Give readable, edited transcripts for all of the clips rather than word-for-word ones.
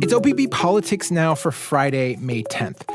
It's OPB Politics Now for Friday, May 10th.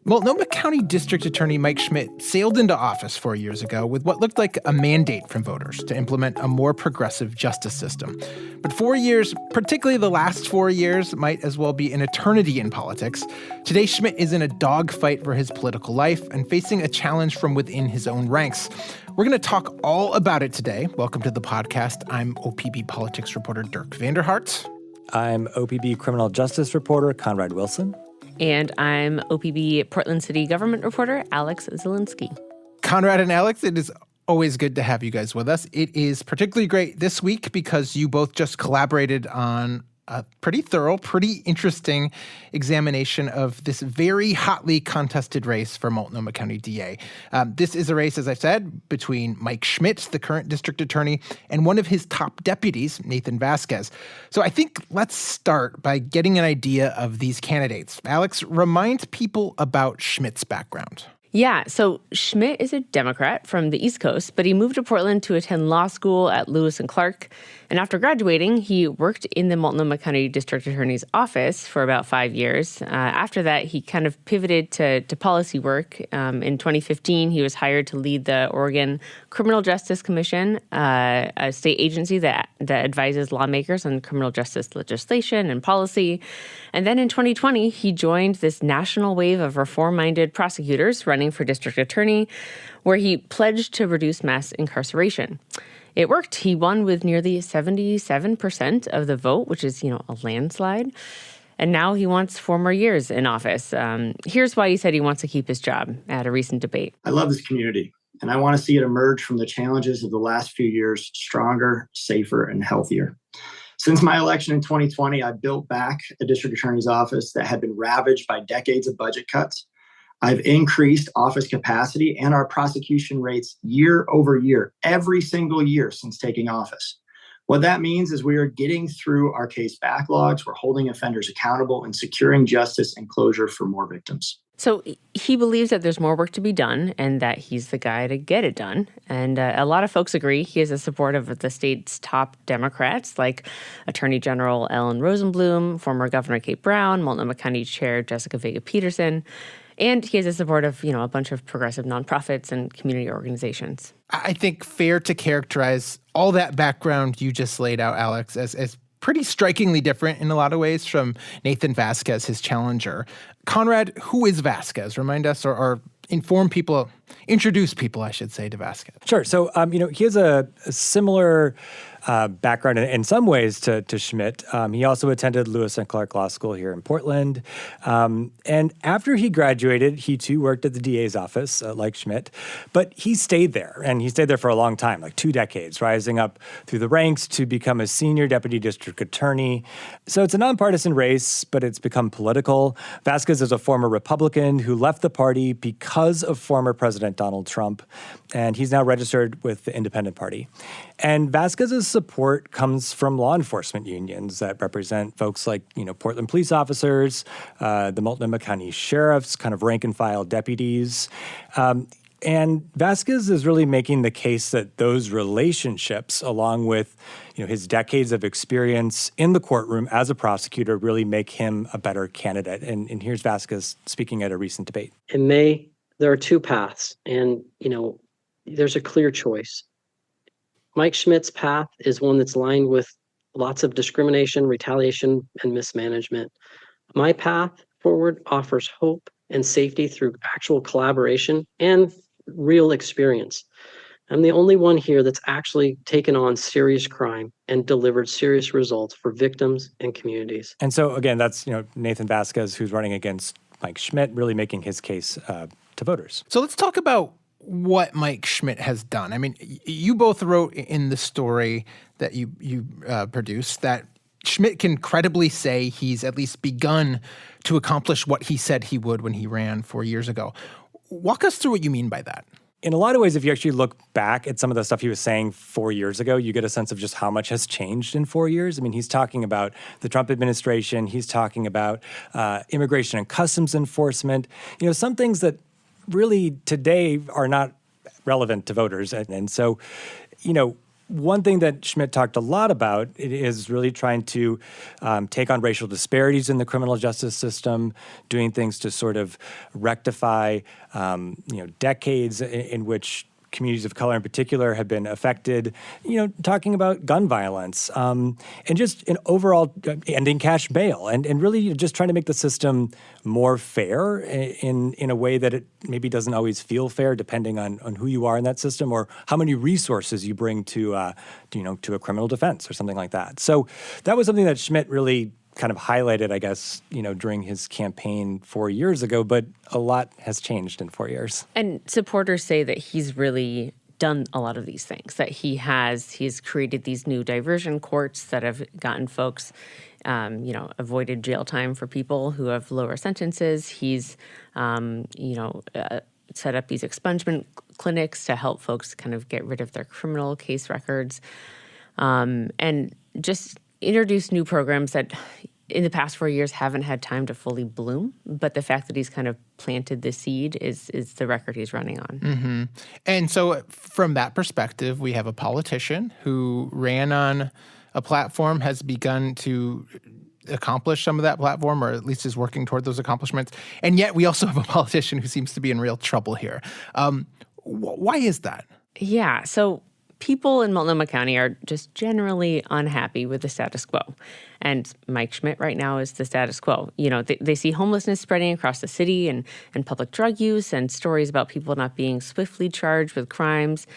Multnomah County District Attorney Mike Schmidt sailed into office 4 years ago with what looked like a mandate from voters to implement a more progressive justice system. But 4 years, particularly the last 4 years, might as well be an eternity in politics. Today, Schmidt is in a dogfight for his political life and facing a challenge from within his own ranks. We're going to talk all about it today. Welcome to the podcast. I'm OPB Politics reporter Dirk Vanderhart. I'm OPB Criminal Justice reporter Conrad Wilson. And I'm OPB Portland City Government reporter Alex Zielinski. Conrad and Alex, it is always good to have you guys with us. It is particularly great this week because you both just collaborated on a pretty thorough, pretty interesting examination of this very hotly contested race for Multnomah County DA. This is a race, as I said, between Mike Schmidt, the current district attorney, and one of his top deputies, Nathan Vasquez. So I think let's start by getting an idea of these candidates. Alex, remind people about Schmidt's background. Yeah, so Schmidt is a Democrat from the East Coast, but he moved to Portland to attend law school at Lewis and Clark. And after graduating, he worked in the Multnomah County District Attorney's office for about 5 years. After that, he kind of pivoted to policy work. In 2015, he was hired to lead the Oregon Criminal Justice Commission, a state agency that advises lawmakers on criminal justice legislation and policy. And then in 2020, he joined this national wave of reform-minded prosecutors running for district attorney, where he pledged to reduce mass incarceration. It worked. He won with nearly 77% of the vote, which is, a landslide. And now he wants 4 more years in office. Here's why he said he wants to keep his job at a recent debate. I love this community, and I want to see it emerge from the challenges of the last few years stronger, safer, and healthier. Since my election in 2020, I built back a district attorney's office that had been ravaged by decades of budget cuts. I've increased office capacity and our prosecution rates year over year, every single year since taking office. What that means is we are getting through our case backlogs, we're holding offenders accountable, and securing justice and closure for more victims. So he believes that there's more work to be done and that he's the guy to get it done. And a lot of folks agree. He has the support of the state's top Democrats like Attorney General Ellen Rosenblum, former Governor Kate Brown, Multnomah County Chair Jessica Vega-Peterson. And he has the support of, a bunch of progressive nonprofits and community organizations. I think fair to characterize all that background you just laid out, Alex, as pretty strikingly different in a lot of ways from Nathan Vasquez, his challenger. Conrad, who is Vasquez? Remind us or introduce people, I should say, to Vasquez. Sure. So, he has a similar background in some ways to Schmidt. He also attended Lewis and Clark Law School here in Portland. And after he graduated, he too worked at the DA's office, like Schmidt. But he stayed there, and he stayed there for a long time, like 2 decades, rising up through the ranks to become a senior deputy district attorney. So it's a nonpartisan race, but it's become political. Vasquez is a former Republican who left the party because of former President Donald Trump, and he's now registered with the Independent Party. And Vasquez's support comes from law enforcement unions that represent folks like, Portland police officers, the Multnomah County sheriffs, kind of rank and file deputies. And Vasquez is really making the case that those relationships, along with, his decades of experience in the courtroom as a prosecutor, really make him a better candidate. And here's Vasquez speaking at a recent debate. In May, there are 2 paths, and, there's a clear choice. Mike Schmidt's path is one that's lined with lots of discrimination, retaliation, and mismanagement. My path forward offers hope and safety through actual collaboration and real experience. I'm the only one here that's actually taken on serious crime and delivered serious results for victims and communities. And so, again, that's, Nathan Vasquez, who's running against Mike Schmidt, really making his case to voters. So let's talk about what Mike Schmidt has done. I mean, you both wrote in the story that you produced that Schmidt can credibly say he's at least begun to accomplish what he said he would when he ran 4 years ago. Walk us through what you mean by that. In a lot of ways, if you actually look back at some of the stuff he was saying 4 years ago, you get a sense of just how much has changed in 4 years. I mean, he's talking about the Trump administration. He's talking about immigration and customs enforcement. Some things that really today are not relevant to voters. And so, one thing that Schmidt talked a lot about is really trying to take on racial disparities in the criminal justice system, doing things to sort of rectify, decades in which communities of color in particular have been affected, talking about gun violence, and just an overall ending cash bail, and really just trying to make the system more fair in a way that it maybe doesn't always feel fair, depending on who you are in that system or how many resources you bring to a criminal defense or something like that. So that was something that Schmidt really kind of highlighted, I guess, during his campaign 4 years ago, but a lot has changed in 4 years. And supporters say that he's really done a lot of these things, that he's created these new diversion courts that have gotten folks, avoided jail time for people who have lower sentences. He's, set up these expungement clinics to help folks kind of get rid of their criminal case records, and just introduced new programs that in the past 4 years haven't had time to fully bloom. But the fact that he's kind of planted the seed is the record he's running on. Mm-hmm. And so from that perspective, we have a politician who ran on a platform, has begun to accomplish some of that platform, or at least is working toward those accomplishments. And yet we also have a politician who seems to be in real trouble here. Why is that? Yeah, so people in Multnomah County are just generally unhappy with the status quo. And Mike Schmidt right now is the status quo. They see homelessness spreading across the city and public drug use and stories about people not being swiftly charged with crimes.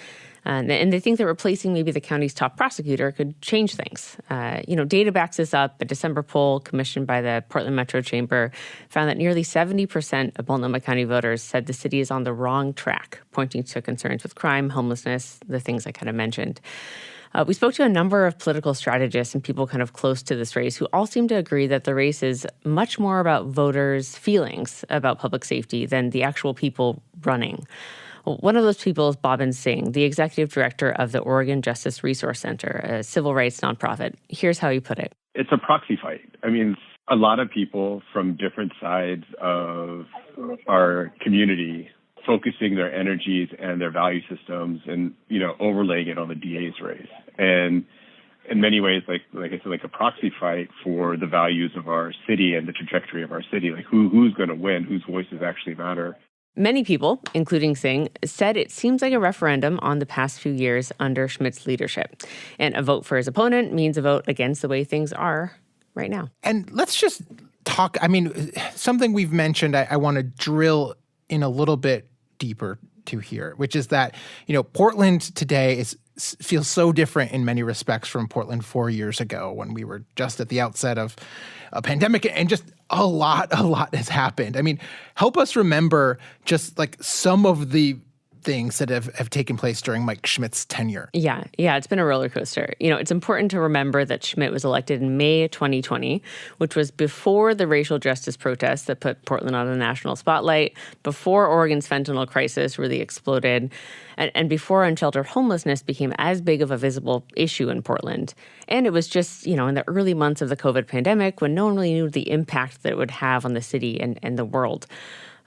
And they think that replacing maybe the county's top prosecutor could change things. Data backs this up. A December poll commissioned by the Portland Metro Chamber found that nearly 70% of Multnomah County voters said the city is on the wrong track, pointing to concerns with crime, homelessness, the things I kind of mentioned. We spoke to a number of political strategists and people kind of close to this race who all seem to agree that the race is much more about voters' feelings about public safety than the actual people running. One of those people is Bobin Singh, the executive director of the Oregon Justice Resource Center, a civil rights nonprofit. Here's how he put it. It's a proxy fight. I mean, a lot of people from different sides of our community focusing their energies and their value systems and, overlaying it on the DA's race. And in many ways, like I said, like a proxy fight for the values of our city and the trajectory of our city, like who's going to win, whose voices actually matter. Many people, including Singh, said it seems like a referendum on the past few years under Schmidt's leadership. And a vote for his opponent means a vote against the way things are right now. And let's just talk, something we've mentioned I want to drill in a little bit deeper to here, which is that, Portland today feels so different in many respects from Portland 4 years ago when we were just at the outset of a pandemic, and just a lot has happened. Help us remember just like some of the things that have taken place during Mike Schmidt's tenure. Yeah, it's been a roller coaster. It's important to remember that Schmidt was elected in May 2020, which was before the racial justice protests that put Portland on a national spotlight, before Oregon's fentanyl crisis really exploded, and before unsheltered homelessness became as big of a visible issue in Portland. And it was just, in the early months of the COVID pandemic when no one really knew the impact that it would have on the city and the world.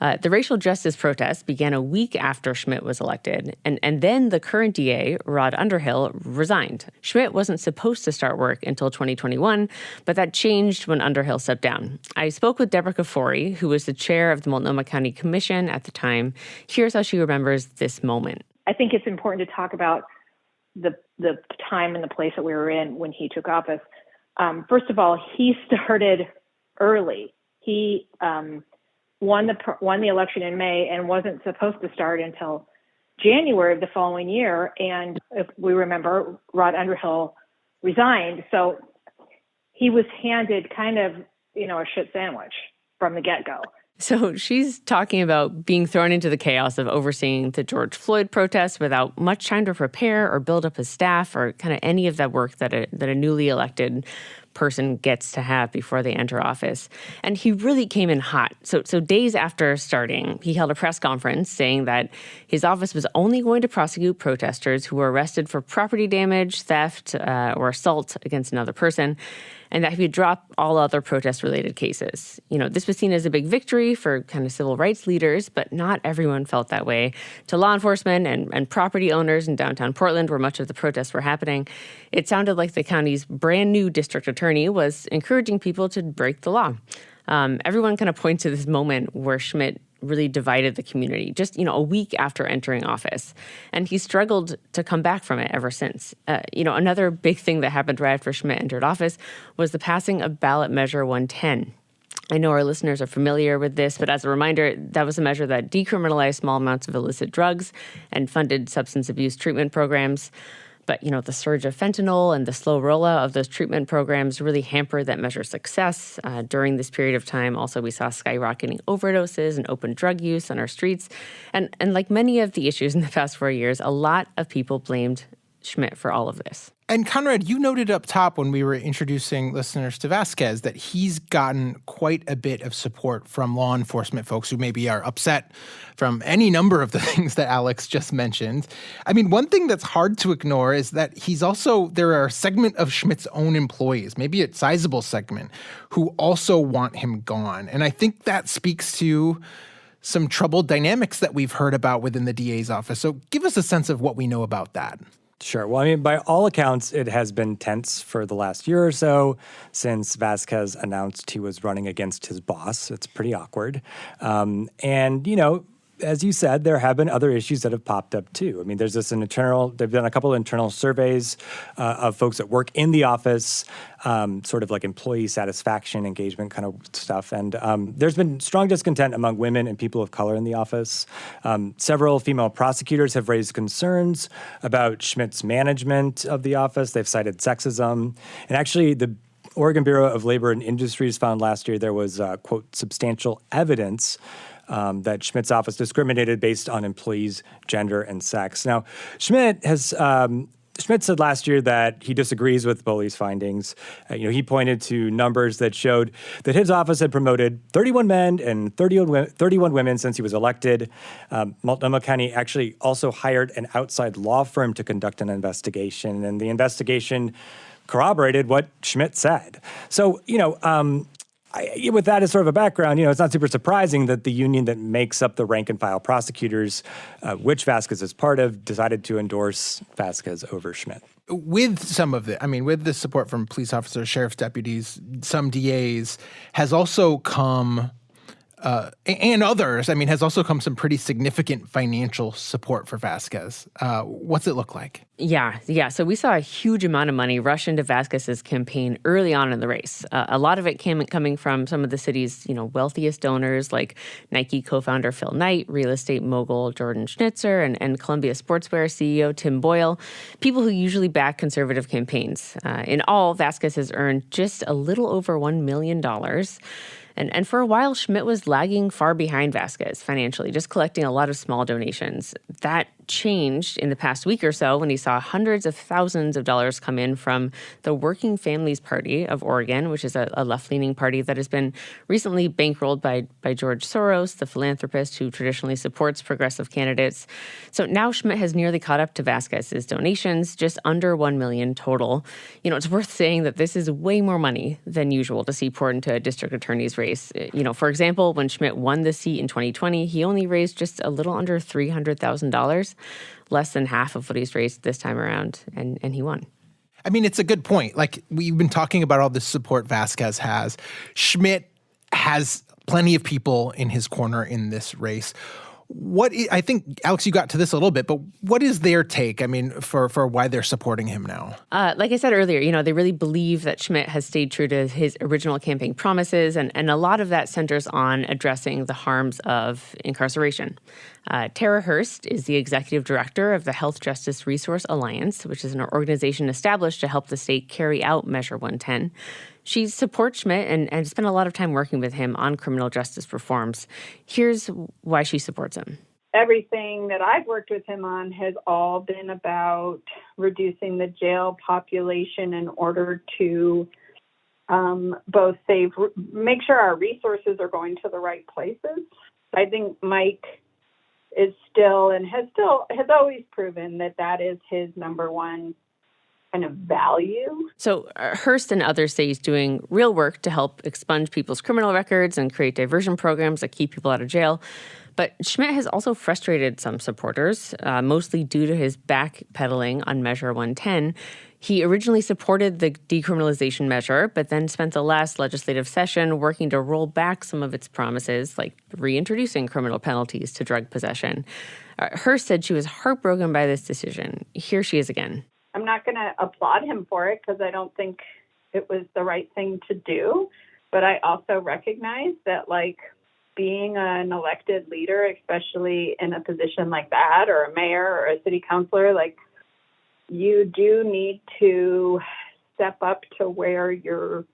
The racial justice protests began a week after Schmidt was elected, and then the current DA, Rod Underhill, resigned. Schmidt wasn't supposed to start work until 2021, but that changed when Underhill stepped down. I spoke with Deborah Kafori, who was the chair of the Multnomah County Commission at the time. Here's how she remembers this moment. I think it's important to talk about the time and the place that we were in when he took office. First of all, he started early. He won the election in May and wasn't supposed to start until January of the following year. And if we remember, Rod Underhill resigned. So he was handed kind of, a shit sandwich from the get-go. So she's talking about being thrown into the chaos of overseeing the George Floyd protests without much time to prepare or build up his staff or kind of any of that work that a newly elected person gets to have before they enter office. And he really came in hot. So days after starting, he held a press conference saying that his office was only going to prosecute protesters who were arrested for property damage, theft, or assault against another person. and that he would drop all other protest-related cases. This was seen as a big victory for kind of civil rights leaders, but not everyone felt that way. To law enforcement and property owners in downtown Portland, where much of the protests were happening, it sounded like the county's brand new district attorney was encouraging people to break the law. Everyone kind of points to this moment where Schmidt really divided the community just, a week after entering office. And he struggled to come back from it ever since. Another big thing that happened right after Schmidt entered office was the passing of ballot measure 110. I know our listeners are familiar with this, but as a reminder, that was a measure that decriminalized small amounts of illicit drugs and funded substance abuse treatment programs. But, the surge of fentanyl and the slow rollout of those treatment programs really hampered that measure's success. During this period of time, also, we saw skyrocketing overdoses and open drug use on our streets. And like many of the issues in the past 4 years, a lot of people blamed Schmidt for all of this. And Conrad, you noted up top when we were introducing listeners to Vasquez that he's gotten quite a bit of support from law enforcement folks who maybe are upset from any number of the things that Alex just mentioned. I mean, one thing that's hard to ignore is that there are a segment of Schmidt's own employees, maybe a sizable segment, who also want him gone. And I think that speaks to some troubled dynamics that we've heard about within the DA's office. So give us a sense of what we know about that. Sure. Well, by all accounts, it has been tense for the last year or so since Vasquez announced he was running against his boss. It's pretty awkward. As you said, there have been other issues that have popped up too. There's they've done a couple of internal surveys of folks that work in the office, sort of like employee satisfaction, engagement kind of stuff. And there's been strong discontent among women and people of color in the office. Several female prosecutors have raised concerns about Schmidt's management of the office. They've cited sexism. And actually, the Oregon Bureau of Labor and Industries found last year there was, quote, substantial evidence that Schmidt's office discriminated based on employees' gender and sex. Now, Schmidt said last year that he disagrees with Boley's findings. He pointed to numbers that showed that his office had promoted 31 men and 31 women since he was elected. Multnomah County actually also hired an outside law firm to conduct an investigation, and the investigation corroborated what Schmidt said. So, with that as sort of a background, it's not super surprising that the union that makes up the rank-and-file prosecutors, which Vasquez is part of, decided to endorse Vasquez over Schmidt. With some of with the support from police officers, sheriff's deputies, some DAs, has also come, and others, has also come some pretty significant financial support for Vasquez. What's it look like? Yeah. So we saw a huge amount of money rush into Vasquez's campaign early on in the race. A lot of it coming from some of the city's, wealthiest donors, like Nike co-founder Phil Knight, real estate mogul Jordan Schnitzer, and Columbia Sportswear CEO Tim Boyle, people who usually back conservative campaigns. In all, Vasquez has earned just a little over $1 million. And for a while, Schmidt was lagging far behind Vasquez financially, just collecting a lot of small donations. That changed in the past week or so when he saw hundreds of thousands of dollars come in from the Working Families Party of Oregon, which is a left-leaning party that has been recently bankrolled by George Soros, the philanthropist who traditionally supports progressive candidates. So now Schmidt has nearly caught up to Vasquez's donations, just under $1 million total. It's worth saying that this is way more money than usual to see poured into a district attorney's race. For example, when Schmidt won the seat in 2020, he only raised just a little under $300,000, less than half of what he's raised this time around, and he won. It's a good point. Like, we've been talking about all the support Vasquez has. Schmidt has plenty of people in his corner in this race. I think, Alex, you got to this a little bit, but what is their take, for why they're supporting him now? Like I said earlier, they really believe that Schmidt has stayed true to his original campaign promises, and a lot of that centers on addressing the harms of incarceration. Tara Hurst is the executive director of the Health Justice Resource Alliance, which is an organization established to help the state carry out Measure 110. She supports Schmidt and spent a lot of time working with him on criminal justice reforms. Here's why she supports him. Everything that I've worked with him on has all been about reducing the jail population in order to both make sure our resources are going to the right places. I think Mike is still and has always proven that is his number one kind of value. So Hearst and others say he's doing real work to help expunge people's criminal records and create diversion programs that keep people out of jail. But Schmidt has also frustrated some supporters, mostly due to his backpedaling on Measure 110. He originally supported the decriminalization measure, but then spent the last legislative session working to roll back some of its promises, like reintroducing criminal penalties to drug possession. Hearst said she was heartbroken by this decision. Here she is again. I'm not going to applaud him for it because I don't think it was the right thing to do. But I also recognize that, like, being an elected leader, especially in a position like that, or a mayor or a city councilor, like, you do need to step up to where your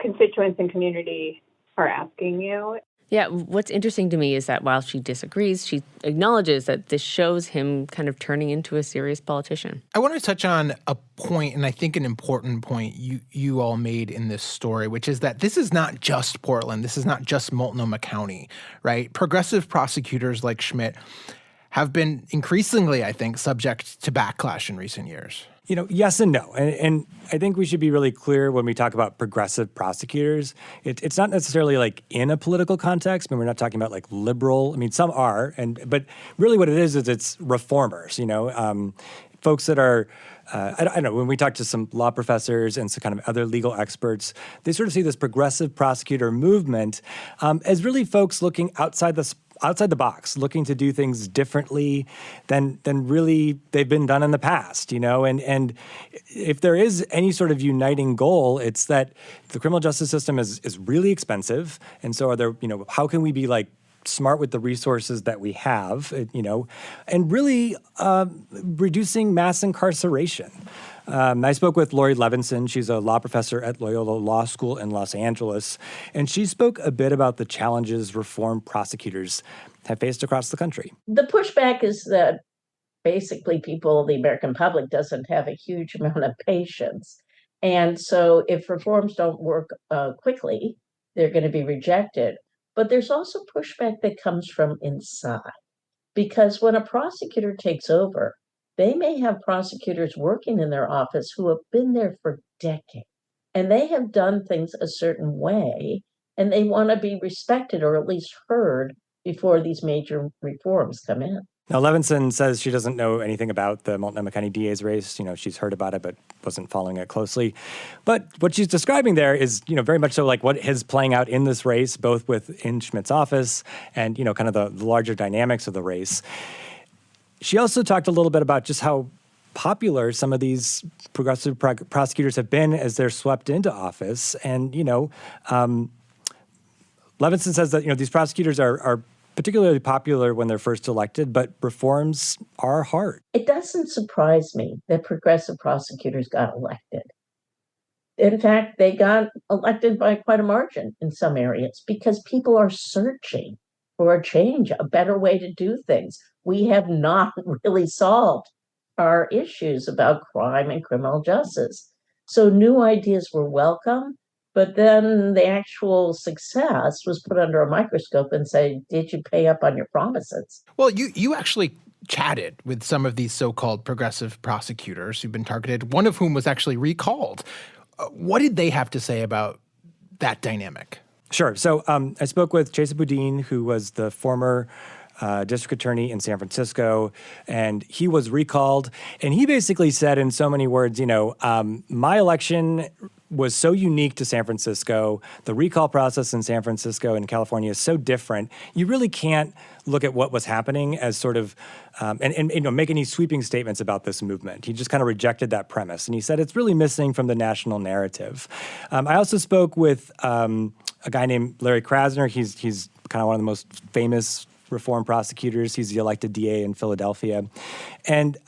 constituents and community are asking you. Yeah, what's interesting to me is that while she disagrees, she acknowledges that this shows him kind of turning into a serious politician. I want to touch on a point, and I think an important point you all made in this story, which is that this is not just Portland. This is not just Multnomah County, right? Progressive prosecutors like Schmidt have been increasingly, I think, subject to backlash in recent years. You know, yes and no. And I think we should be really clear when we talk about progressive prosecutors. It's not necessarily like in a political context. I mean, we're not talking about like liberal. I mean, some are. But really what it is it's reformers, folks that are, I don't know, when we talk to some law professors and some kind of other legal experts, they sort of see this progressive prosecutor movement as really folks looking outside the box, looking to do things differently than really they've been done in the past, and if there is any sort of uniting goal, it's that the criminal justice system is really expensive. And so how can we be like smart with the resources that we have, and really reducing mass incarceration. I spoke with Lori Levinson. She's a law professor at Loyola Law School in Los Angeles, and she spoke a bit about the challenges reformed prosecutors have faced across the country. The pushback is that basically the American public doesn't have a huge amount of patience. And so if reforms don't work quickly, they're going to be rejected. But there's also pushback that comes from inside, because when a prosecutor takes over, they may have prosecutors working in their office who have been there for decades, and they have done things a certain way, and they want to be respected or at least heard before these major reforms come in. Now, Levinson says she doesn't know anything about the Multnomah County DA's race. She's heard about it, but wasn't following it closely. But what she's describing there is, very much so like what is playing out in this race, both within Schmidt's office and, kind of the larger dynamics of the race. She also talked a little bit about just how popular some of these progressive prosecutors have been as they're swept into office. And, Levinson says that, these prosecutors are particularly popular when they're first elected, but reforms are hard. It doesn't surprise me that progressive prosecutors got elected. In fact, they got elected by quite a margin in some areas because people are searching for a change, a better way to do things. We have not really solved our issues about crime and criminal justice. So new ideas were welcome. But then the actual success was put under a microscope and say, did you pay up on your promises? Well, you actually chatted with some of these so-called progressive prosecutors who've been targeted, one of whom was actually recalled. What did they have to say about that dynamic? Sure. So I spoke with Chesa Boudin, who was the former district attorney in San Francisco, and he was recalled. And he basically said in so many words, my election was so unique to San Francisco. The recall process in San Francisco and California is so different. You really can't look at what was happening as sort of, and make any sweeping statements about this movement. He just kind of rejected that premise. And he said it's really missing from the national narrative. I also spoke with a guy named Larry Krasner. He's kind of one of the most famous reform prosecutors. He's the elected DA in Philadelphia. And,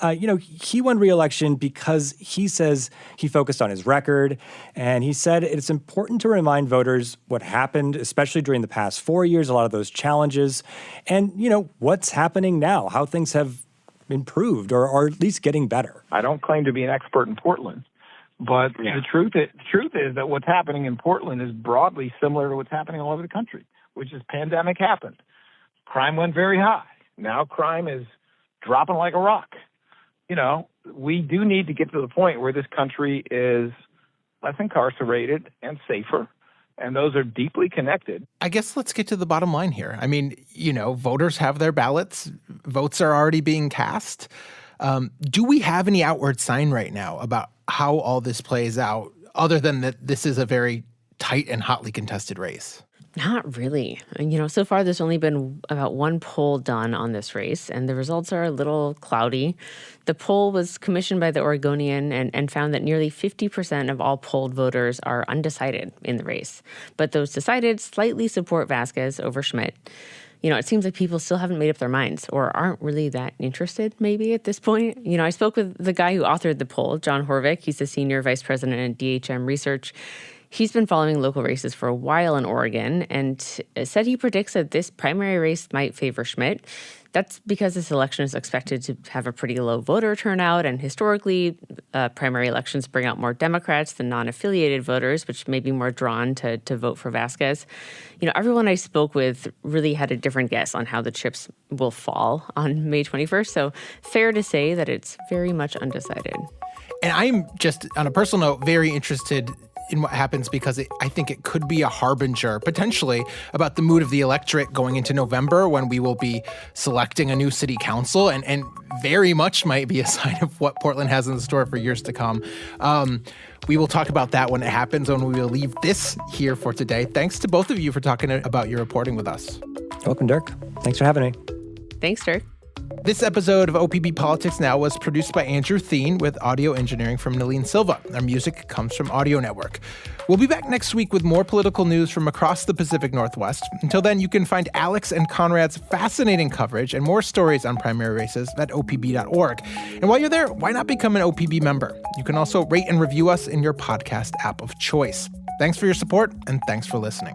he won re-election because he says he focused on his record. And he said it's important to remind voters what happened, especially during the past 4 years, a lot of those challenges, and, what's happening now, how things have improved or at least getting better. I don't claim to be an expert in Portland, but the truth is that what's happening in Portland is broadly similar to what's happening all over the country, which is pandemic happened. Crime went very high. Now crime is dropping like a rock. we do need to get to the point where this country is less incarcerated and safer. And those are deeply connected. I guess let's get to the bottom line here. I mean, voters have their ballots. Votes are already being cast. Do we have any outward sign right now about how all this plays out, other than that this is a very tight and hotly contested race? Not really. So far there's only been about one poll done on this race, and the results are a little cloudy. The poll was commissioned by the Oregonian and found that nearly 50% of all polled voters are undecided in the race. But those decided slightly support Vasquez over Schmidt. It seems like people still haven't made up their minds or aren't really that interested maybe at this point. I spoke with the guy who authored the poll, John Horvick. He's the senior vice president at DHM Research. He's been following local races for a while in Oregon and said he predicts that this primary race might favor Schmidt. That's because this election is expected to have a pretty low voter turnout, and historically, primary elections bring out more Democrats than non-affiliated voters, which may be more drawn to vote for Vasquez. Everyone I spoke with really had a different guess on how the chips will fall on May 21st, so fair to say that it's very much undecided. And I'm just, on a personal note, very interested in what happens because I think it could be a harbinger, potentially, about the mood of the electorate going into November when we will be selecting a new city council, and very much might be a sign of what Portland has in store for years to come. We will talk about that when it happens, and we will leave this here for today. Thanks to both of you for talking about your reporting with us. Welcome, Dirk. Thanks for having me. Thanks, Dirk. This episode of OPB Politics Now was produced by Andrew Thien with audio engineering from Nalene Silva. Our music comes from Audio Network. We'll be back next week with more political news from across the Pacific Northwest. Until then, you can find Alex and Conrad's fascinating coverage and more stories on primary races at opb.org. And while you're there, why not become an OPB member? You can also rate and review us in your podcast app of choice. Thanks for your support, and thanks for listening.